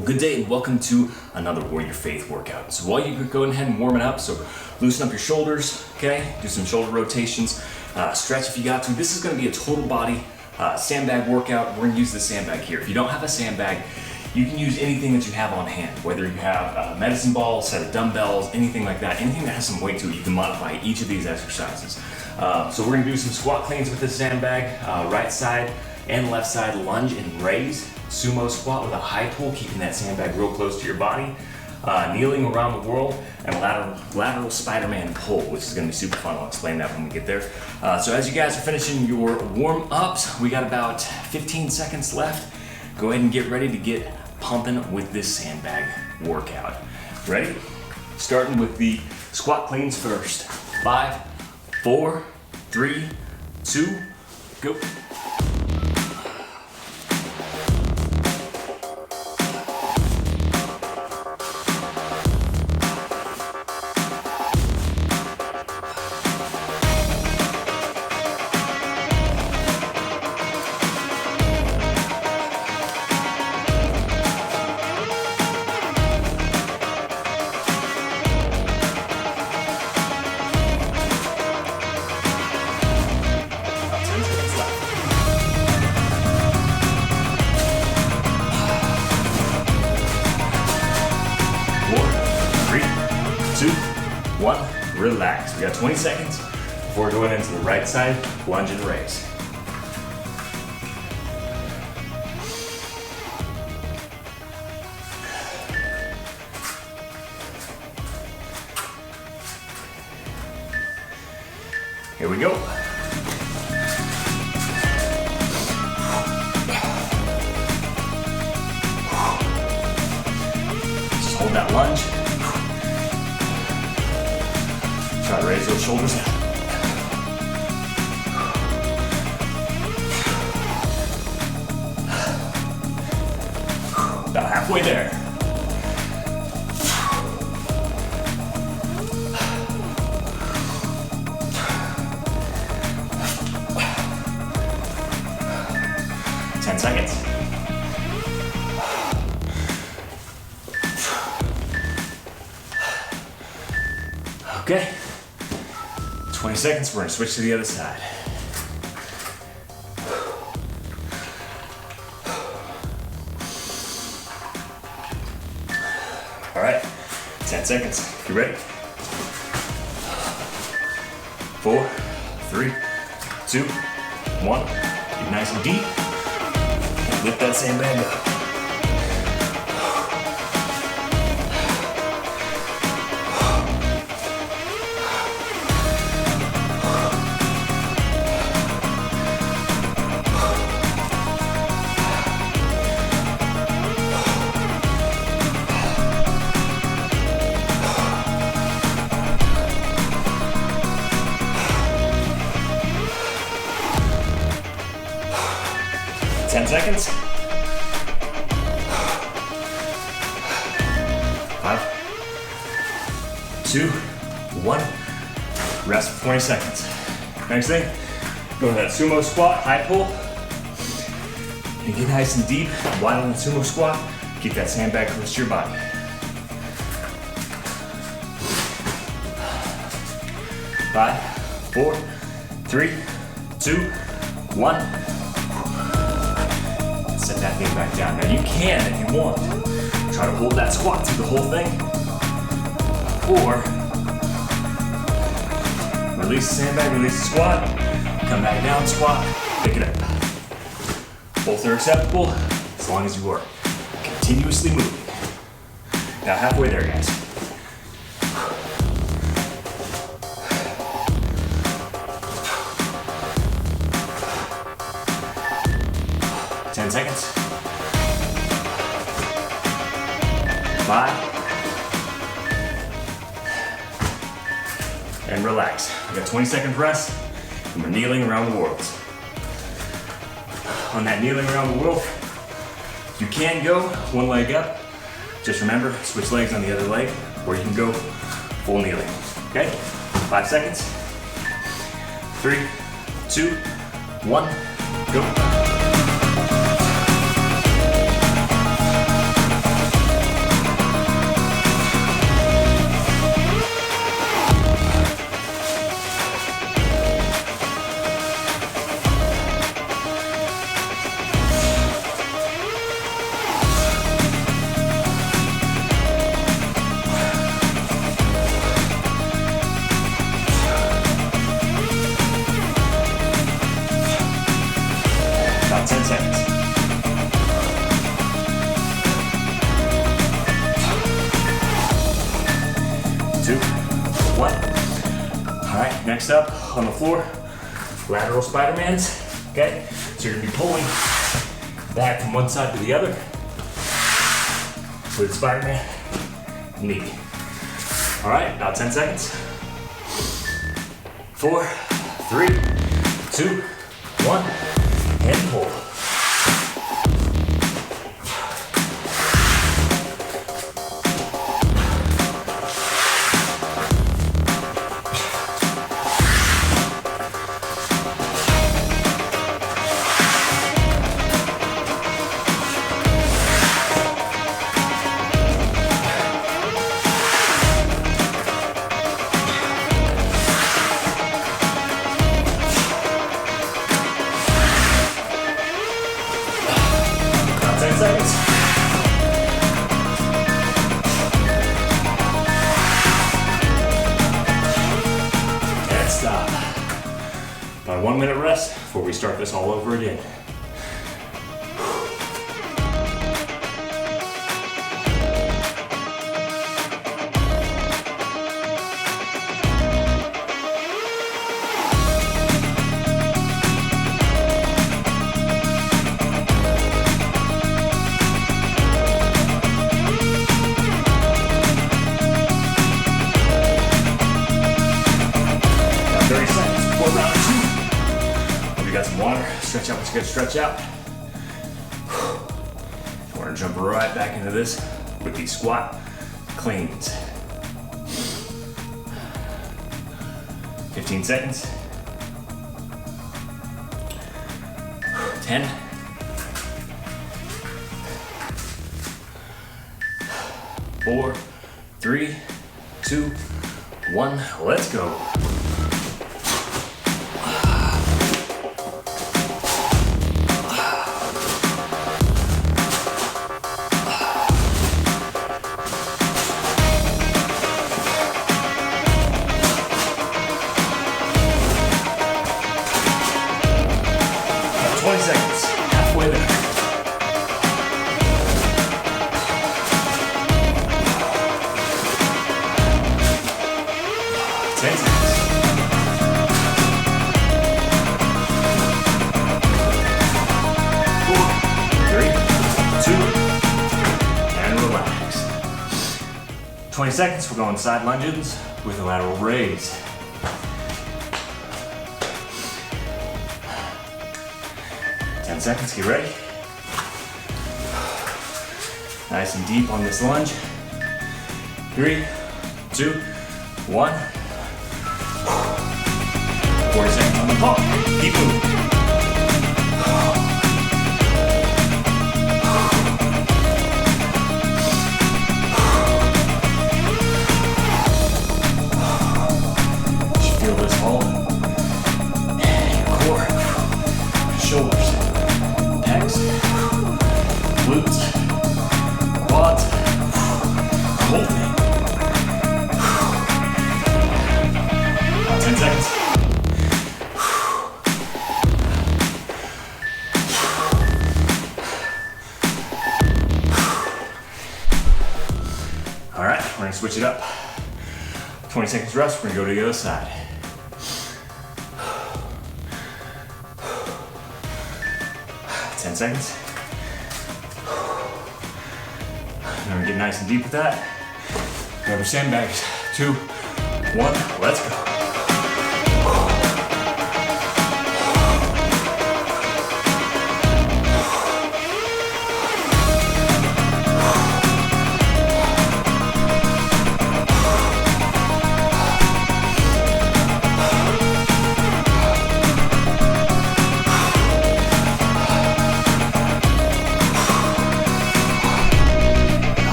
Good day and welcome to another Warrior Faith workout. So while you go ahead and warm it up, so loosen up your shoulders, okay? Do some shoulder rotations, stretch if you got to. This is gonna be a total body sandbag workout. We're gonna use the sandbag here. If you don't have a sandbag, you can use anything that you have on hand, whether you have a medicine ball, a set of dumbbells, anything like that, anything that has some weight to it, you can modify each of these exercises. So we're gonna do some squat cleans with the sandbag, right side and left side lunge and raise. Sumo squat with a high pull, keeping that sandbag real close to your body. Kneeling around the world, and lateral Spider-Man pull, which is gonna be super fun. I'll explain that when we get there. So as you guys are finishing your warm-ups, we got about 15 seconds left. Go ahead and get ready to get pumping with this sandbag workout. Ready? Starting with the squat cleans first. 5, 4, 3, 2, go. Relax. We got 20 seconds before going into the right side, lunge and raise. Here we go. Just hold that lunge. Try to raise those shoulders out. About halfway there. Seconds. Okay. 20 seconds, we're gonna switch to the other side. All right, 10 seconds. You ready? 4, 3, 2, 1. Get nice and deep. Lift that sandbag up. 10 seconds. 5, 2, 1. Rest for 20 seconds. Next thing, go to that sumo squat, high pull. And get nice and deep, wide on the sumo squat. Keep that sandbag close to your body. 5, 4, 3, 2, 1. Set that thing back down. Now you can, if you want, try to hold that squat through the whole thing, or release the sandbag, release the squat, come back down, squat, pick it up. Both are acceptable as long as you are continuously moving. Now halfway there, guys. Seconds. 5. And relax. We got 20 seconds rest, and we're kneeling around the world. On that kneeling around the world, you can go one leg up. Just remember, switch legs on the other leg, or you can go full kneeling. Okay? 5 seconds. 3, 2, 1, go. 10 seconds. 2, 1. All right, next up on the floor, lateral Spider-Mans. Okay, so you're gonna be pulling back from one side to the other with Spider-Man knee. All right, about 10 seconds. 4, 3, 2, 1, and pull. Seconds. And stop. About a 1 minute rest before we start this all over again. Stretch out what you gotta stretch out. We're gonna jump right back into this with these squat cleans. 15 seconds. 10. 4, 3, 2, 1, let's go. 20 seconds, halfway there. 10 seconds. 4, 3, 2, and relax. 20 seconds, we're going side lunges with a lateral raise. 10 seconds, get ready. Nice and deep on this lunge. 3, 2, 1. 40 seconds on the pump. Keep moving. You should feel this all in your core, shoulders, glutes, quads, the whole thing. 10 seconds. All right, we're gonna switch it up. 20 seconds rest, we're gonna go to the other side. 10 seconds. Now we get nice and deep with that. Grab your sandbags. 2, 1, let's go.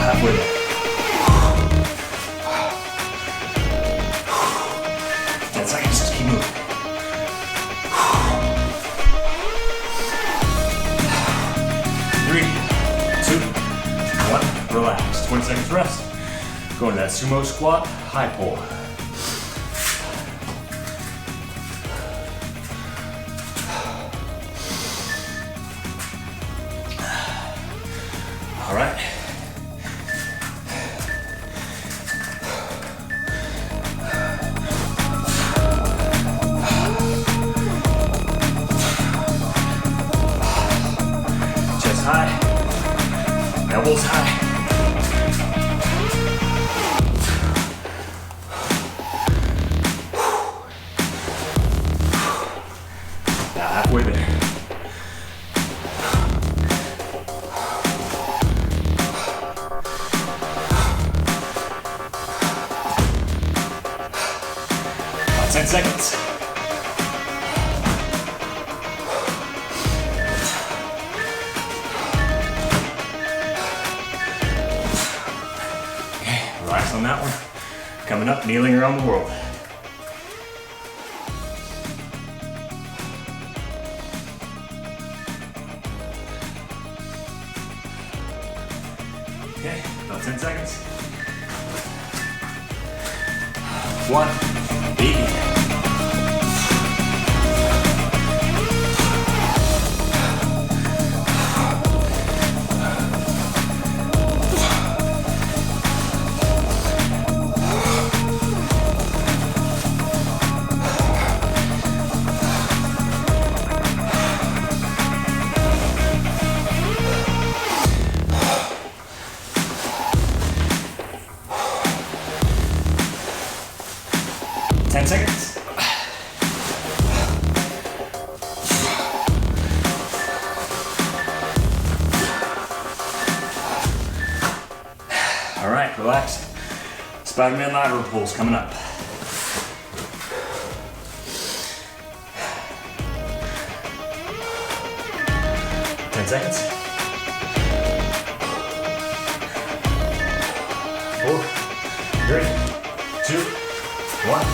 Halfway there. 10 seconds, just keep moving. 3, 2, 1, relax. 20 seconds rest. Go into that sumo squat, high pull. high. Elbows high. Now halfway there. About 10 seconds. Relax on that one. Coming up, kneeling around the world. Okay, about 10 seconds. 1, begin. Seconds. All right, relax. Spider-Man lateral pulls coming up. Ten seconds. 4, 3, 2, 1.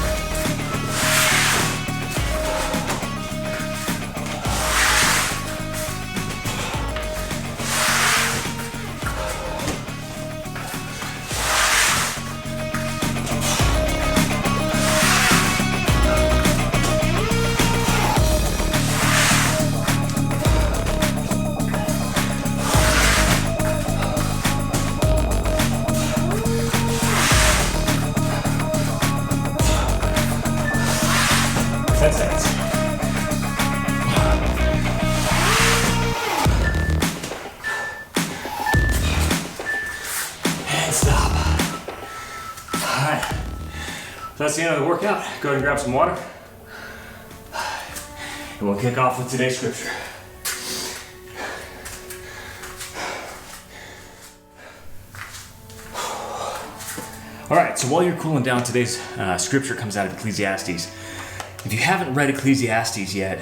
And stop. All right, so that's the end of the workout. Go ahead and grab some water. And we'll kick off with today's scripture. All right, so while you're cooling down, today's scripture comes out of Ecclesiastes. If you haven't read Ecclesiastes yet,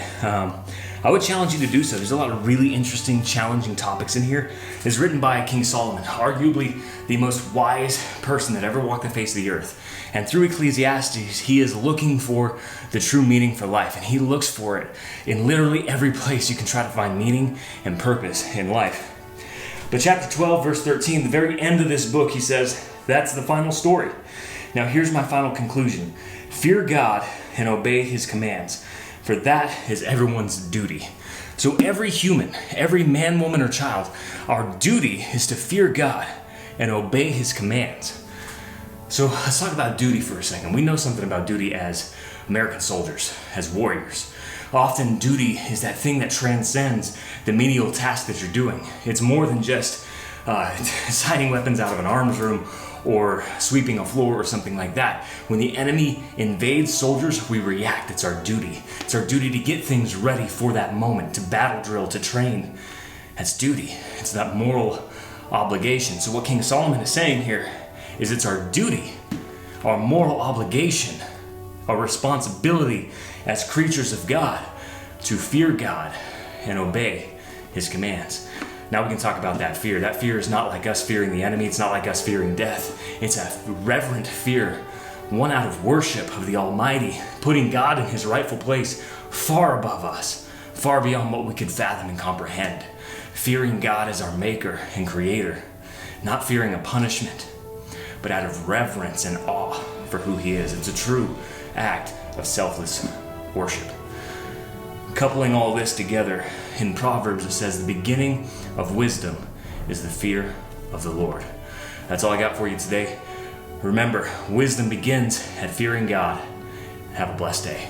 I would challenge you to do so. There's a lot of really interesting, challenging topics in here. It's written by King Solomon, arguably the most wise person that ever walked the face of the earth. And through Ecclesiastes, he is looking for the true meaning for life, and he looks for it in literally every place you can try to find meaning and purpose in life. But chapter 12, verse 13, the very end of this book, he says, that's the final story. Now here's my final conclusion. Fear God and obey his commands, for that is everyone's duty. So every human, every man, woman, or child, our duty is to fear God and obey his commands. So let's talk about duty for a second. We know something about duty as American soldiers, as warriors. Often duty is that thing that transcends the menial task that you're doing. It's more than just signing weapons out of an arms room or sweeping a floor or something like that. When the enemy invades soldiers, we react. It's our duty. It's our duty to get things ready for that moment, to battle drill, to train. That's duty. It's that moral obligation. So what King Solomon is saying here is it's our duty, our moral obligation, our responsibility as creatures of God to fear God and obey his commands. Now we can talk about that fear. That fear is not like us fearing the enemy. It's not like us fearing death. It's a reverent fear, one out of worship of the Almighty, putting God in his rightful place far above us, far beyond what we could fathom and comprehend. Fearing God as our maker and creator, not fearing a punishment, but out of reverence and awe for who he is. It's a true act of selfless worship. Coupling all this together, in Proverbs it says the beginning of wisdom is the fear of the Lord. That's all I got for you today. Remember, wisdom begins at fearing God. Have a blessed day.